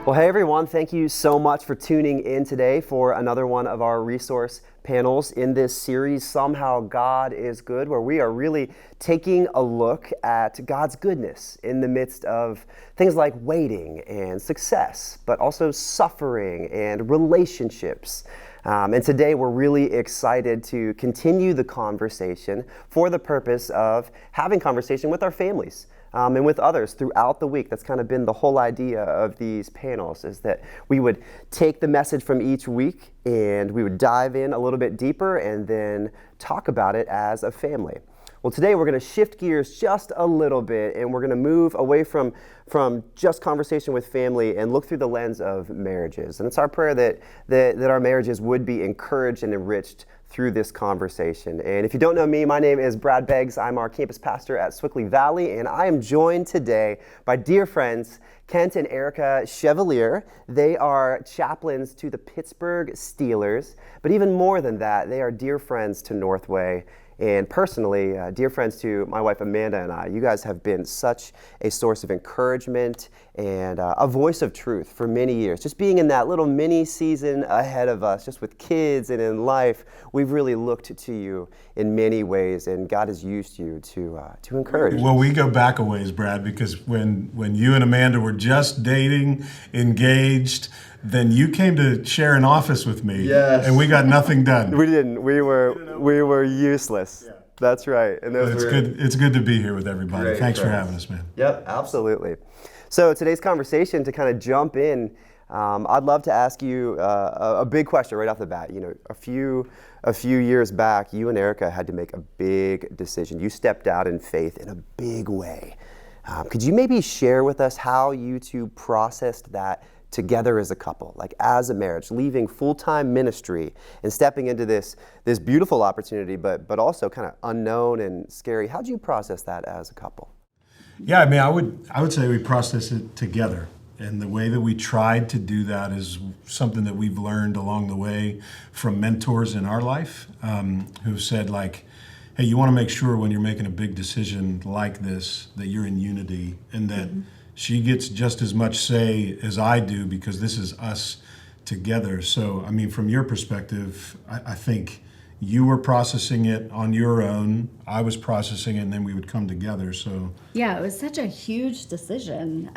Well, hey everyone, thank you so much for tuning in today for another one of our resource panels in this series, Somehow God is Good, where we are really taking a look at God's goodness in the midst of things like waiting and success, but also suffering and relationships. And today we're really excited to continue the conversation for the purpose of having conversation with our families. And with others throughout the week. That's kind of been the whole idea of these panels, is that we would take the message from each week and we would dive in a little bit deeper and then talk about it as a family. Well, today we're going to shift gears just a little bit and we're going to move away from just conversation with family and look through the lens of marriages. And it's our prayer that our marriages would be encouraged and enriched through this conversation. And if you don't know me, my name is Brad Beggs. I'm our campus pastor at Swickley Valley, and I am joined today by dear friends Kent and Erica Chevalier. They are chaplains to the Pittsburgh Steelers, but even more than that, they are dear friends to Northway. And personally, dear friends to my wife Amanda and I. You guys have been such a source of encouragement and a voice of truth for many years. Just being in that little mini season ahead of us, just with kids and in life, we've really looked to you in many ways, and God has used you to encourage. Well, we go back a ways, Brad, because when you and Amanda were just dating, engaged, then you came to share an office with me, yes. And we got nothing done. We didn't. We were useless. Yeah. That's right. And it's good. It's good to be here with everybody. Great Thanks friends. for having us, man. Yep, absolutely. So today's conversation, to kind of jump in, I'd love to ask you a big question right off the bat. You know, a few years back, you and Erica had to make a big decision. You stepped out in faith in a big way. Could you maybe share with us how you two processed that together as a couple, like as a marriage, leaving full-time ministry and stepping into this beautiful opportunity, but also kind of unknown and scary? How'd you process that as a couple? Yeah, I mean, I would say we processed it together. And the way that we tried to do that is something that we've learned along the way from mentors in our life who said, like, hey, you want to make sure when you're making a big decision like this that you're in unity, and that she gets just as much say as I do, because this is us together. So, I mean, from your perspective, I think you were processing it on your own, I was processing it, and then we would come together. So yeah, it was such a huge decision,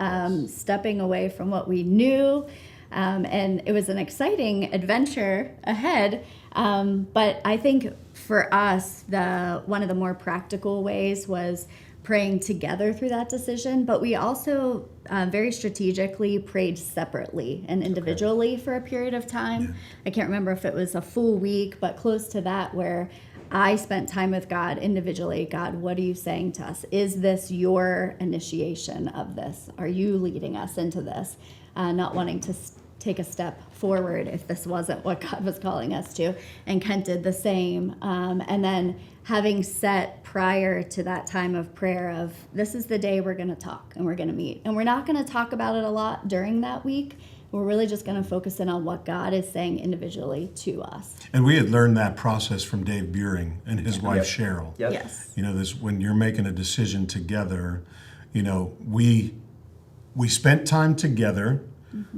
stepping away from what we knew, and it was an exciting adventure ahead. But I think for us, one of the more practical ways was praying together through that decision, but we also very strategically prayed separately and individually for a period of time. Yeah. I can't remember if it was a full week, but close to that, where I spent time with God individually. God, what are you saying to us? Is this your initiation of this? Are you leading us into this? Not wanting to take a step forward if this wasn't what God was calling us to. And Kent did the same. And then having set prior to that time of prayer of, this is the day we're going to talk and we're going to meet. And we're not going to talk about it a lot during that week. We're really just going to focus in on what God is saying individually to us. And we had learned that process from Dave Buehring and his wife, Cheryl. Yep. Yes. You know, this, when you're making a decision together, you know, we spent time together,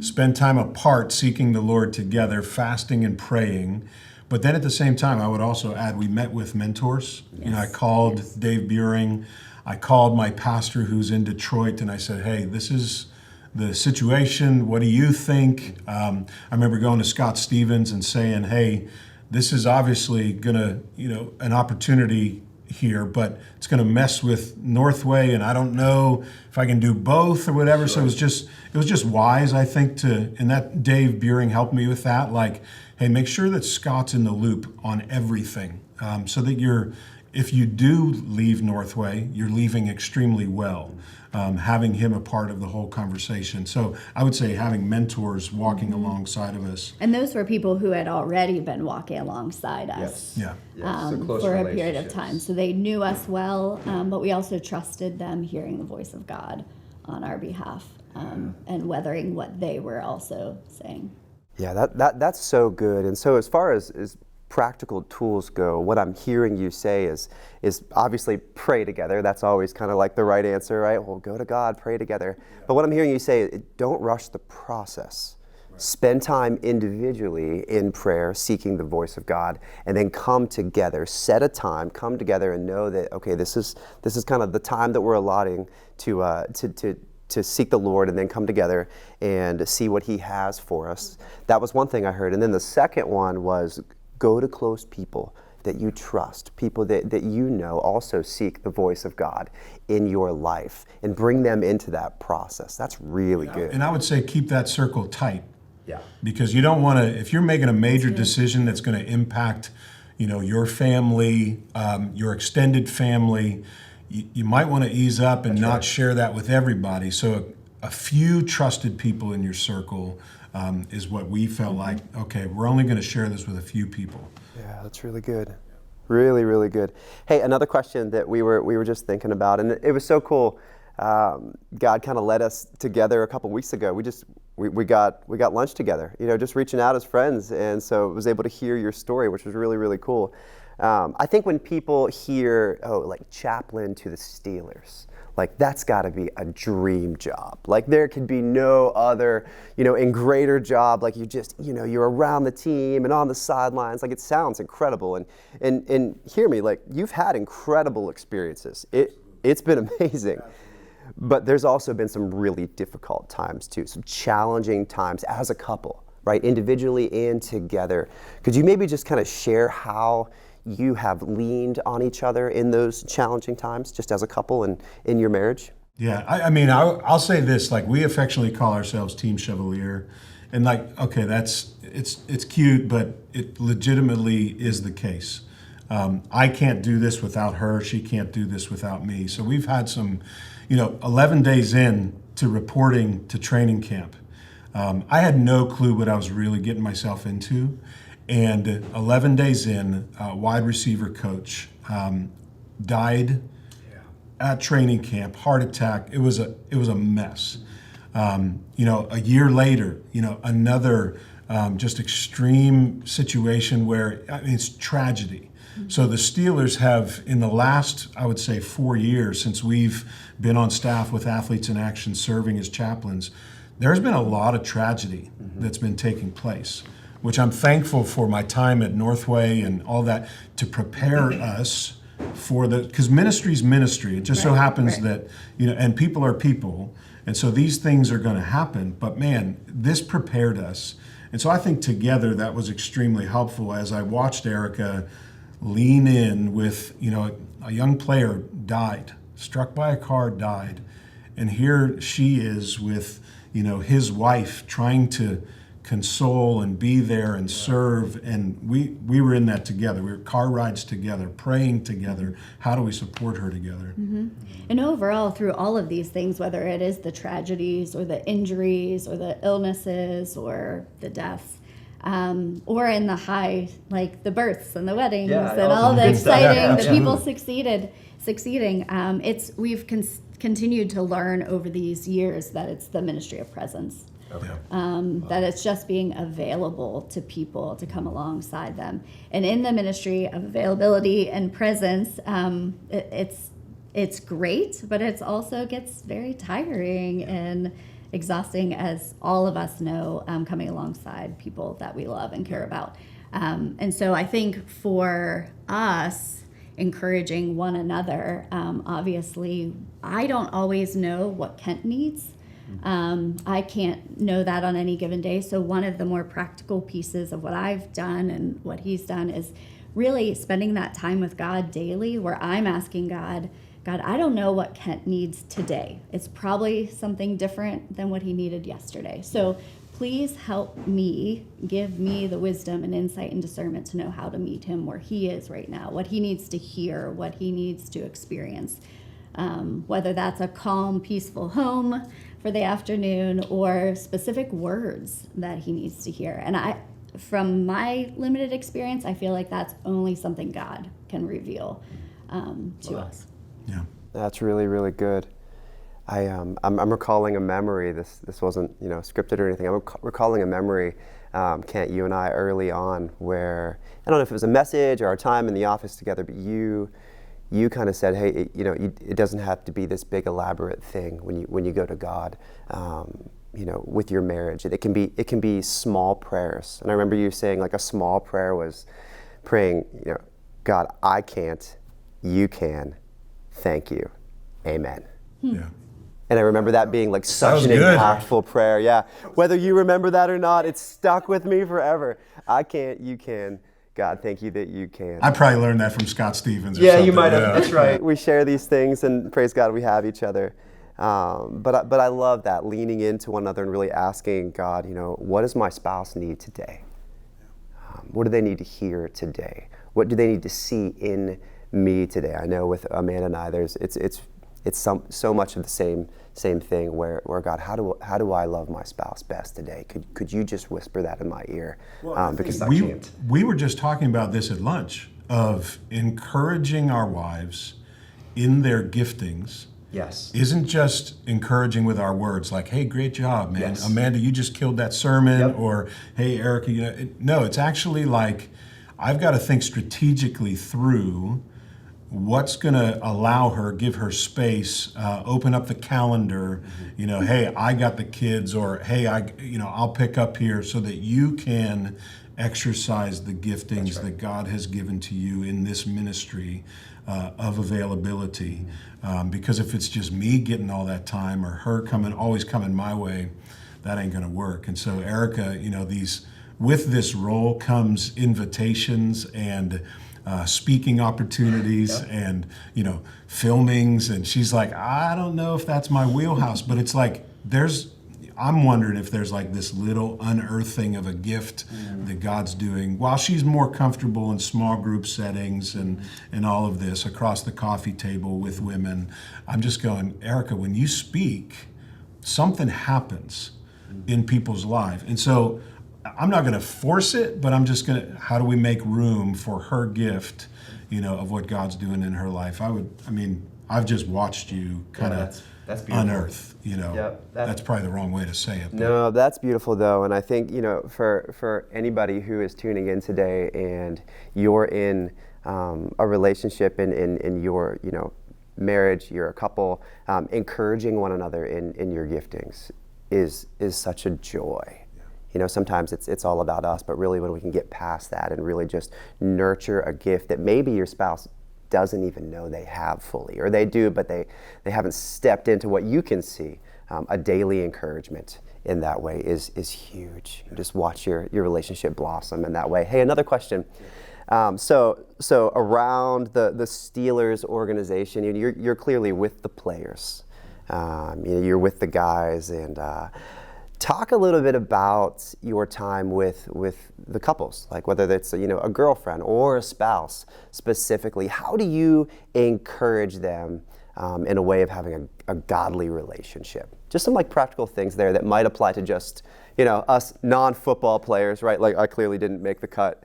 spend time apart seeking the Lord together, fasting and praying. But then at the same time, I would also add, we met with mentors. Yes. You know, I called Dave Buehring. I called my pastor who's in Detroit, and I said, hey, this is the situation. What do you think? I remember going to Scott Stevens and saying, hey, this is obviously going to, you know, an opportunity here, but it's going to mess with Northway, and I don't know if I can do both or whatever. Sure. So it was just wise, I think, and that Dave Buehring helped me with that. Like, hey, make sure that Scott's in the loop on everything, so that if you do leave Northway, you're leaving extremely well. Having him a part of the whole conversation. So I would say having mentors walking alongside of us. And those were people who had already been walking alongside us. Yes. Yeah. For a period of time. So they knew us well, but we also trusted them hearing the voice of God on our behalf, and weathering what they were also saying. Yeah, that's so good. And so as far as practical tools go, what I'm hearing you say is obviously pray together. That's always kind of like the right answer, right? Well, go to God, pray together. But what I'm hearing you say, don't rush the process. Spend time individually in prayer, seeking the voice of God, and then come together. Set a time, come together, and know that, okay, this is kind of the time that we're allotting to seek the Lord, and then come together and see what He has for us. That was one thing I heard. And then the second one was go to close people that you trust, people that you know also seek the voice of God in your life, and bring them into that process. That's really good. And I would say keep that circle tight. Yeah. Because you don't want to, if you're making a major decision that's going to impact, your family, your extended family, you might want to ease up and not share that with everybody. So a few trusted people in your circle is what we felt like, okay, we're only going to share this with a few people. Yeah, that's really good. Really, really good. Hey, another question that we were just thinking about, and it was so cool. God kind of led us together a couple weeks ago. We got lunch together, just reaching out as friends, and so I was able to hear your story, which was really, really cool. I think when people hear, like Chaplain to the Steelers, like that's got to be a dream job. Like there could be no other, and greater job. Like you're around the team and on the sidelines. Like it sounds incredible. And hear me, like you've had incredible experiences. It's been amazing. But there's also been some really difficult times too, some challenging times as a couple, right? Individually and together. Could you maybe just kind of share how you have leaned on each other in those challenging times, just as a couple and in your marriage? Yeah, I'll say this, like we affectionately call ourselves Team Chevalier. And like, okay, it's cute, but it legitimately is the case. I can't do this without her. She can't do this without me. So we've had some, 11 days in to reporting to training camp. I had no clue what I was really getting myself into. And 11 days in, wide receiver coach died at training camp, heart attack. It was a mess. A year later, another just extreme situation where it's tragedy. So the Steelers have, in the last, I would say, 4 years since we've been on staff with Athletes in Action serving as chaplains, there's been a lot of tragedy that's been taking place, which I'm thankful for my time at Northway and all that to prepare us for because ministry's ministry. It just so happens that, and people are people. And so these things are going to happen. But man, this prepared us. And so I think together that was extremely helpful as I watched Erica lean in with, a young player died, struck by a car, died. And here she is with, his wife trying to console and be there and serve. And we were in that together. We were car rides together, praying together. How do we support her together? Mm-hmm. And overall, through all of these things, whether it is the tragedies or the injuries or the illnesses or the deaths, or in the high, like the births and the weddings and all the exciting, the people succeeding. We've continued to learn over these years that it's the ministry of presence. Okay. That it's just being available to people to come alongside them. And in the ministry of availability and presence, it's great, but it also gets very tiring and exhausting, as all of us know, coming alongside people that we love and care about. And so I think for us, encouraging one another, obviously, I don't always know what Kent needs. I can't know that on any given day. So one of the more practical pieces of what I've done and what he's done is really spending that time with God daily, where I'm asking God, I don't know what Kent needs today. It's probably something different than what he needed yesterday. So please help me, give me the wisdom and insight and discernment to know how to meet him where he is right now, what he needs to hear, what he needs to experience. Whether that's a calm, peaceful home for the afternoon or specific words that he needs to hear. And from my limited experience, I feel like that's only something God can reveal to us. Yeah, that's really, really good. I'm recalling a memory. This wasn't scripted or anything. I'm recalling a memory Kent, you and I early on, where I don't know if it was a message or our time in the office together, but you kind of said, hey, it doesn't have to be this big elaborate thing when you go to God, with your marriage. It can be small prayers. And I remember you saying like a small prayer was praying, God, I can't, you can, thank you, amen. Yeah. And I remember that being like such an good. impactful prayer. Yeah. Whether you remember that or not, it's stuck with me forever. I can't, you can. God, thank you that you can. I probably learned that from Scott Stevens. Or Yeah, something. you might have. Yeah. That's right. We share these things, and praise God we have each other. But I love that, leaning into one another and really asking God, what does my spouse need today? What do they need to hear today? What do they need to see in me today? I know with Amanda and I, it's so much of the same thing where God, how do I love my spouse best today? Could you just whisper that in my ear? Because I can't. We were just talking about this at lunch, of encouraging our wives in their giftings. Yes. Isn't just encouraging with our words like, hey, great job, man. Yes. Amanda, you just killed that sermon. Yep. Or, hey, Erica, no, it's actually like, I've got to think strategically through what's going to allow her, give her space, open up the calendar, hey, I got the kids, or hey, I'll pick up here, so that you can exercise the giftings that God has given to you in this ministry of availability. Because if it's just me getting all that time, or her always coming my way, that ain't going to work. And so Erica, with this role comes invitations and speaking opportunities, and filmings, and she's like, I don't know if that's my wheelhouse, but it's like I'm wondering if there's like this little unearthing of a gift that God's doing while she's more comfortable in small group settings and all of this across the coffee table with women. I'm just going, Erica, when you speak, something happens in people's life. And so I'm not going to force it, but I'm just going to, how do we make room for her gift, of what God's doing in her life? I've just watched you kind of unearth, that's probably the wrong way to say it. No, that's beautiful though. And I think, for anybody who is tuning in today and you're in a relationship in your, marriage, you're a couple, encouraging one another in your giftings is such a joy. Sometimes it's all about us, but really when we can get past that and really just nurture a gift that maybe your spouse doesn't even know they have fully, or they do, but they haven't stepped into what you can see. A daily encouragement in that way is huge. You just watch your relationship blossom in that way. Hey, another question. So around the Steelers organization, you're clearly with the players. You're with the guys, and talk a little bit about your time with the couples, like whether that's a girlfriend or a spouse specifically. How do you encourage them in a way of having a godly relationship? Just some like practical things there that might apply to just us non-football players, right? Like I clearly didn't make the cut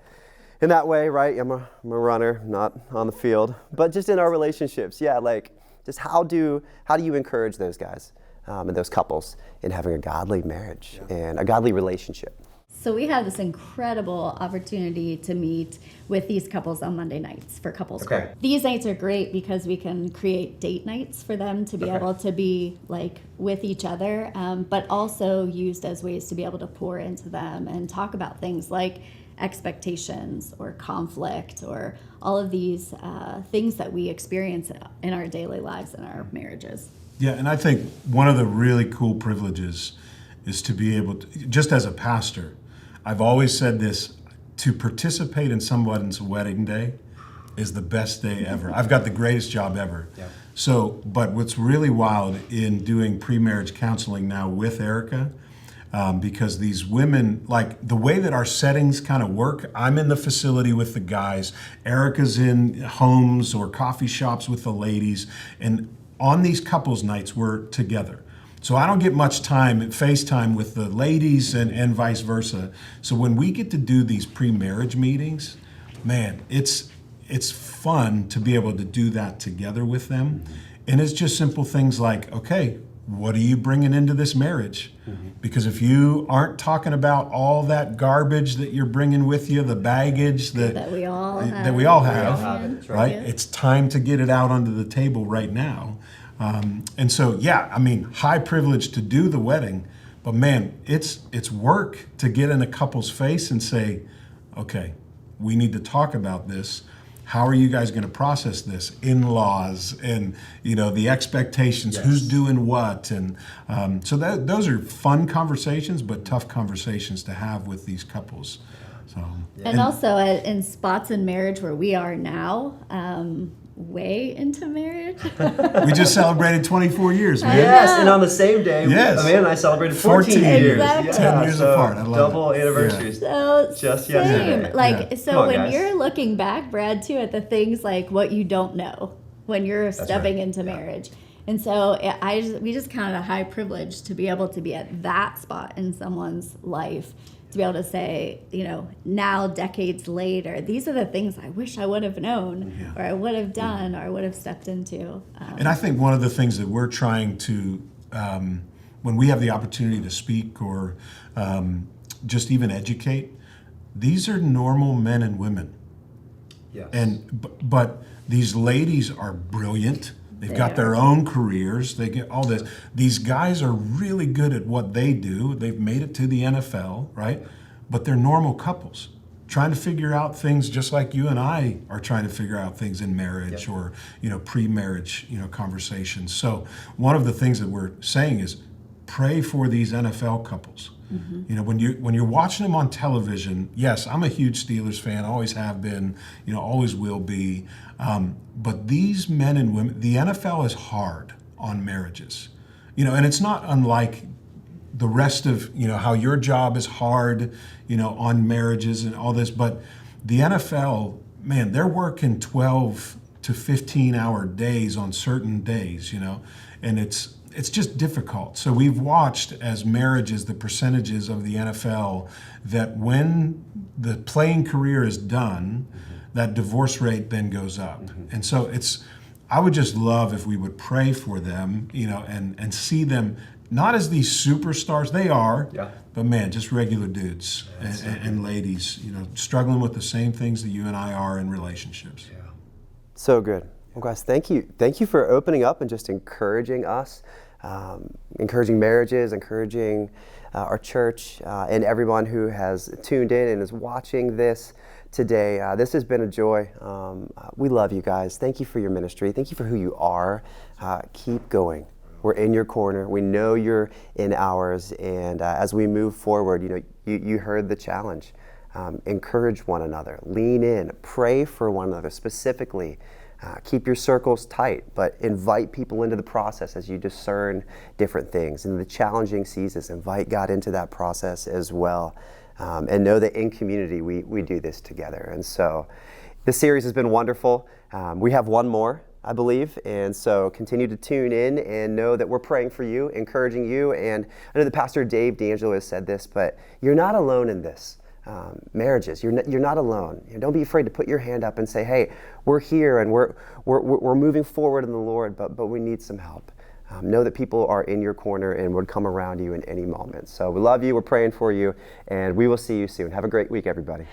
in that way, right? I'm a runner, not on the field, but just in our relationships, just how do you encourage those guys? And those couples in having a godly marriage and a godly relationship. So we had this incredible opportunity to meet with these couples on Monday nights for couples. Okay. These nights are great because we can create date nights for them to be able to be like with each other, but also used as ways to be able to pour into them and talk about things like expectations or conflict or all of these things that we experience in our daily lives and our marriages. Yeah, and I think one of the really cool privileges is to be able to, just as a pastor, I've always said this, to participate in someone's wedding day is the best day ever. I've got the greatest job ever. Yeah. So, but what's really wild in doing pre-marriage counseling now with Erica, because these women, like the way that our settings kind of work, I'm in the facility with the guys, Erica's in homes or coffee shops with the ladies, and on these couples nights, we're together. So I don't get much time, FaceTime with the ladies and vice versa. So when we get to do these pre-marriage meetings, man, it's fun to be able to do that together with them. And it's just simple things like, okay, what are you bringing into this marriage? Because if you aren't talking about all that garbage that you're bringing with you, the baggage that we all have, That's right? It's time to get it out onto the table right now. And so, yeah, I mean, high privilege to do the wedding, but man, it's work to get in a couple's face and say, okay, we need to talk about this. How are you guys going to process this? In-laws and, the expectations, who's doing what. And so those are fun conversations, but tough conversations to have with these couples. So, and also in spots in marriage where we are now, way into marriage. we just celebrated 24 years, man. Yes, and on the same day, Yes. Amanda and I celebrated 14 years. Exactly. 10 years apart. I love double it. anniversaries. So Just same. yesterday. Like, Yeah. so Come on, when guys. you're looking back, Brad, too, at the things like what you don't know when you're stepping into marriage. And so we just count it a high privilege to be able to be at that spot in someone's life, to be able to say, now decades later, these are the things I wish I would have known, or I would have done, or I would have stepped into. And I think one of the things that we're trying to, when we have the opportunity to speak or just even educate, these are normal men and women. Yes. But these ladies are brilliant. They've got their own careers. They get all this. These guys are really good at what they do. They've made it to the NFL, right? But they're normal couples trying to figure out things just like you and I are trying to figure out things in marriage or, pre-marriage, conversations. So one of the things that we're saying is pray for these NFL couples. When you're watching them on television, yes, I'm a huge Steelers fan, always have been, always will be. But these men and women, the NFL is hard on marriages, and it's not unlike the rest of, how your job is hard, on marriages and all this. But the NFL, man, they're working 12 to 15-hour days on certain days, and it's just difficult. So we've watched as marriages, the percentages of the NFL, that when the playing career is done, that divorce rate then goes up. And so I would just love if we would pray for them, and see them not as these superstars, they are, but man, just regular dudes and ladies, struggling with the same things that you and I are in relationships. Yeah. So good. Well, guys, thank you. Thank you for opening up and just encouraging us. Encouraging marriages, encouraging our church, and everyone who has tuned in and is watching this today. This has been a joy. We love you guys. Thank you for your ministry. Thank you for who you are. Keep going. We're in your corner. We know you're in ours. And as we move forward, you heard the challenge. Encourage one another. Lean in. Pray for one another specifically. Keep your circles tight, but invite people into the process as you discern different things. In the challenging seasons, invite God into that process as well. And know that in community, we do this together. And so this series has been wonderful. We have one more, I believe. And so continue to tune in and know that we're praying for you, encouraging you. And I know that Pastor Dave D'Angelo has said this, but you're not alone in this. Marriages, you're not alone. Don't be afraid to put your hand up and say, "Hey, we're here and we're moving forward in the Lord, but we need some help." Know that people are in your corner and would come around you in any moment. So we love you. We're praying for you, and we will see you soon. Have a great week, everybody.